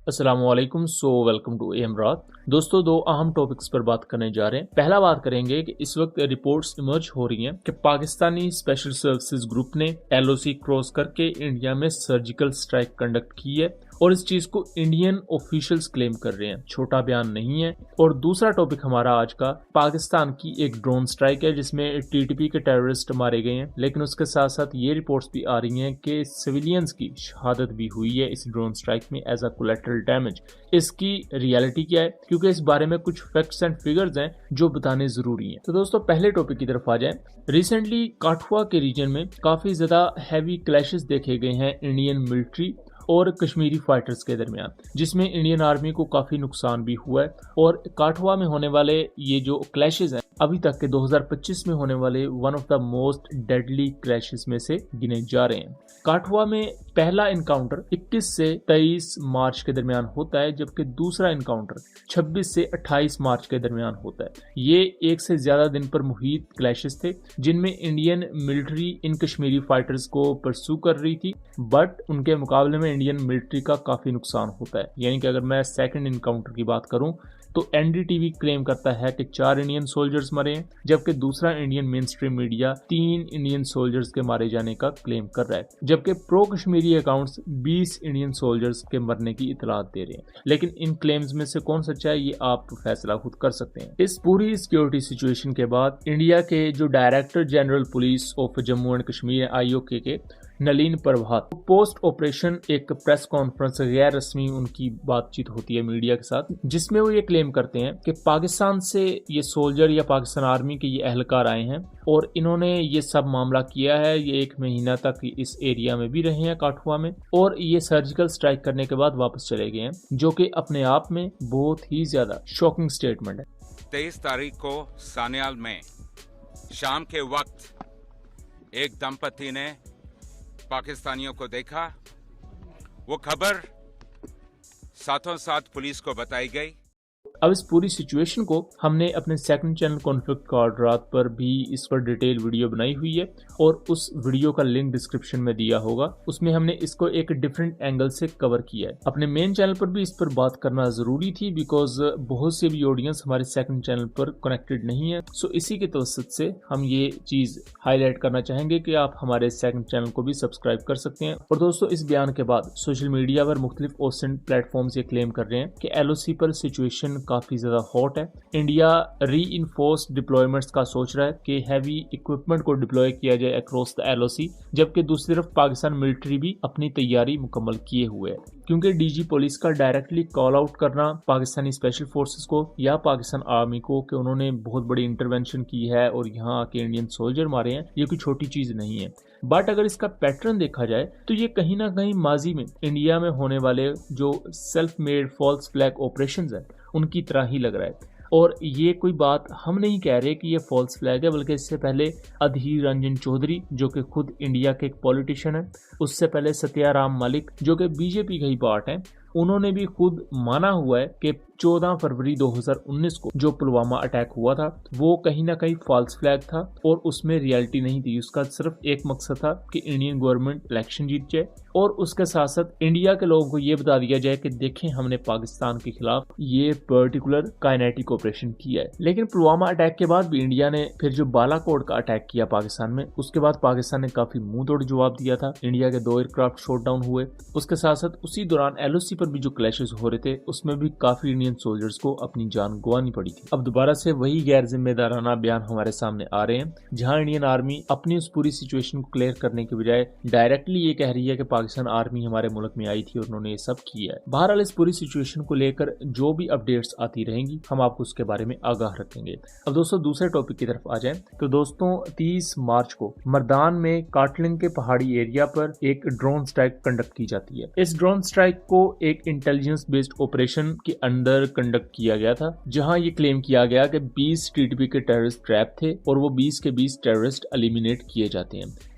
السلام علیکم welcome to M رات دوستو، دو اہم ٹاپکس پر بات کرنے جا رہے ہیں۔ پہلا بات کریں گے کہ اس وقت رپورٹس ایمرج ہو رہی ہیں کہ پاکستانی اسپیشل سروسز گروپ نے ایل او سی کراس کر کے انڈیا میں سرجیکل اسٹرائک کنڈکٹ کی ہے اور اس چیز کو انڈین آفیشلز کلیم کر رہے ہیں، چھوٹا بیان نہیں ہے۔ اور دوسرا ٹاپک ہمارا آج کا پاکستان کی ایک ڈرون اسٹرائک ہے جس میں ٹی ٹی پی کے ٹیررسٹ مارے گئے ہیں، لیکن اس کے ساتھ ساتھ یہ رپورٹس بھی آ رہی ہیں کہ سویلینز کی شہادت بھی ہوئی ہے اس ڈرون اسٹرائک میں ایز اے کولیٹرل ڈیمیج۔ اس کی ریالٹی کیا ہے؟ کیونکہ اس بارے میں کچھ فیکٹس اینڈ فگرز ہیں جو بتانے ضروری ہیں۔ تو دوستو پہلے ٹاپک کی طرف آ جائیں۔ ریسنٹلی کاٹھوا کے ریجن میں کافی زیادہ ہیوی کلیشز دیکھے گئے ہیں انڈین ملٹری اور کشمیری فائٹرز کے درمیان، جس میں انڈین آرمی کو کافی نقصان بھی ہوا ہے۔ اور کاٹھوا میں ہونے والے یہ جو کلیشز ہیں ابھی تک کے 2025 میں ہونے والے one of the most deadly clashes میں سے گنے جا رہے ہیں۔ کاٹھوا میں پہلا انکاؤنٹر 21 سے 23 مارچ کے درمیان ہوتا ہے، جبکہ دوسرا انکاؤنٹر 26 سے 28 مارچ کے درمیان ہوتا ہے۔ یہ ایک سے زیادہ دن پر محیط کلیشز تھے جن میں انڈین ملٹری ان کشمیری فائٹرز کو پرسو کر رہی تھی، بٹ ان کے مقابلے میں انڈین ملٹری کا کافی نقصان ہوتا ہے۔ یعنی کہ اگر میں سیکنڈ انکاؤنٹر کی بات کروں تو این ڈی ٹی وی کلیم کرتا ہے کہ 4 انڈین سولجرز مرے ہیں، جبکہ دوسرا انڈین مین اسٹریم میڈیا 3 انڈین سولجرز کے مارے جانے کا کلیم کر رہا ہے، جبکہ پرو کشمیری اکاؤنٹس 20 انڈین سولجرز کے مرنے کی اطلاعات دے رہے ہیں۔ لیکن ان کلیمز میں سے کون سچا ہے یہ آپ فیصلہ خود کر سکتے ہیں۔ اس پوری سیکیورٹی سچویشن کے بعد انڈیا کے جو director general police of Jammu and Kashmir I O K Nalin Prabhat post operation ایک پریس کانفرنس غیر رسمی ان کی بات چیت ہوتی ہے میڈیا کے ساتھ، جس میں وہ یہ کلیم کرتے ہیں کہ پاکستان سے یہ سولجر یا پاکستان آرمی کے یہ اہلکار آئے ہیں اور انہوں نے یہ سب معاملہ کیا ہے، یہ 1 مہینہ تک اس ایریا میں بھی رہے ہیں کاٹھوا میں، اور یہ سرجیکل سٹرائک کرنے کے بعد واپس چلے گئے ہیں، جو کہ اپنے آپ میں بہت ہی زیادہ شاکنگ سٹیٹمنٹ ہے۔ 23 تاریخ کو سانیال میں شام کے وقت ایک دمپتی نے پاکستانیوں کو دیکھا، وہ خبر ساتھوں ساتھ پولیس کو بتائی گئی۔ اب اس پوری سچویشن کو ہم نے اپنے سیکنڈ چینل کانفلکٹ کارڈرات پر بھی اس پر ڈیٹیل ویڈیو بنائی ہوئی ہے اور اس ویڈیو کا لنک ڈسکرپشن میں دیا ہوگا۔ اس میں ہم نے اس کو ایک ڈیفرنٹ اینگل سے کور کیا ہے۔ اپنے مین چینل پر بھی اس پر بات کرنا ضروری تھی بیکاز بہت سے بھی آڈینس ہمارے سیکنڈ چینل پر کنیکٹڈ نہیں ہے، سو اسی کے توسط سے ہم یہ چیز ہائی لائٹ کرنا چاہیں گے کہ آپ ہمارے سیکنڈ چینل کو بھی سبسکرائب کر سکتے ہیں۔ اور دوستو اس بیان کے بعد سوشل میڈیا پر مختلف اوسن پلیٹ فارمز یہ کلیم کر رہے ہیں کہ ایل او سی پر سچویشن کافی زیادہ ہاٹ ہے۔ انڈیا ری انفورس ڈپلوائمنٹس کا سوچ رہا ہے کہ ہیوی اکوپمنٹ کو ڈپلوائے کیا جائے اکراس دا ایل او سی، جبکہ دوسری طرف پاکستان ملٹری بھی اپنی تیاری مکمل کیے ہوئے ہے، کیونکہ ڈی جی پولیس کا ڈائریکٹلی کال آؤٹ کرنا پاکستانی اسپیشل فورسز کو یا پاکستان آرمی کو کہ انہوں نے بہت بڑی انٹرونشن کی ہے اور یہاں کے انڈین سولجر مارے ہیں، یہ کوئی چھوٹی چیز نہیں ہے۔ بٹ اگر اس کا پیٹرن دیکھا جائے تو یہ کہیں نہ کہیں ماضی میں انڈیا میں ہونے والے جو self made false flag operations ہیں ان کی طرح ہی لگ رہا ہے۔ اور یہ کوئی بات ہم نہیں کہہ رہے کہ یہ فالس فلیگ ہے، بلکہ اس سے پہلے ادھیر رنجن چودھری جو کہ خود انڈیا کے ایک پولیٹیشین ہیں، اس سے پہلے ستیا رام ملک جو کہ بی جے پی کا ہی پارٹ ہیں، انہوں نے بھی خود مانا ہوا ہے کہ 14 فروری 2019 کو جو پلوامہ اٹیک ہوا تھا وہ کہیں نہ کہیں فالس فلیگ تھا اور اس میں ریالٹی نہیں تھی۔ اس کا صرف ایک مقصد تھا کہ انڈین گورنمنٹ الیکشن جیت جائے اور اس کے ساتھ ساتھ انڈیا کے لوگوں کو یہ بتا دیا جائے کہ دیکھیں ہم نے پاکستان کے خلاف یہ پرٹیکولر کائنیٹک آپریشن کیا ہے۔ لیکن پلوامہ اٹیک کے بعد بھی انڈیا نے پھر جو بالا کوٹ کا اٹیک کیا پاکستان میں، اس کے بعد پاکستان نے کافی منہ توڑ جواب دیا تھا۔ انڈیا کے 2 ایئر کرافٹ شوٹ ڈاؤن ہوئے، اس کے ساتھ ساتھ اسی دوران ایل او سی پر بھی جو کلیشز ہو رہے تھے اس میں بھی کافی انڈین سولجرز کو اپنی جان گوانی پڑی تھی۔ اب دوبارہ سے وہی غیر ذمہ دارانہ بیان ہمارے سامنے آ رہے ہیں، جہاں انڈین آرمی اپنی اس پوری سچویشن کو کلیئر کرنے کے بجائے ڈائریکٹلی یہ کہہ رہی ہے کہ پاکستان آرمی ہمارے ملک میں آئی تھی اور انہوں نے یہ سب کیا ہے۔ بہرحال اس پوری سچویشن کو لے کر جو بھی اپڈیٹس آتی رہیں گی ہم آپ کو اس کے بارے میں آگاہ رکھیں گے۔ اب دوستوں دوسرے ٹاپک کی طرف آ جائیں تو دوستوں 30 مارچ کو مردان میں کاٹلنگ کے پہاڑی ایریا پر ایک ڈرون سٹرائک کنڈکٹ کی جاتی ہے۔ اس ڈرون سٹرائک کو ایک انٹیلیجنس بیسڈ آپریشن کے اندر کنڈکٹ کیا گیا تھا، جہاں یہ کلیم کیا گیا کہ 20 ٹی ٹی پی کے ٹیررسٹ ٹریپ تھے اور وہ 20 کے 20 ٹیررسٹ ایلیمینیٹ کیے جاتے ہیں۔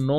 9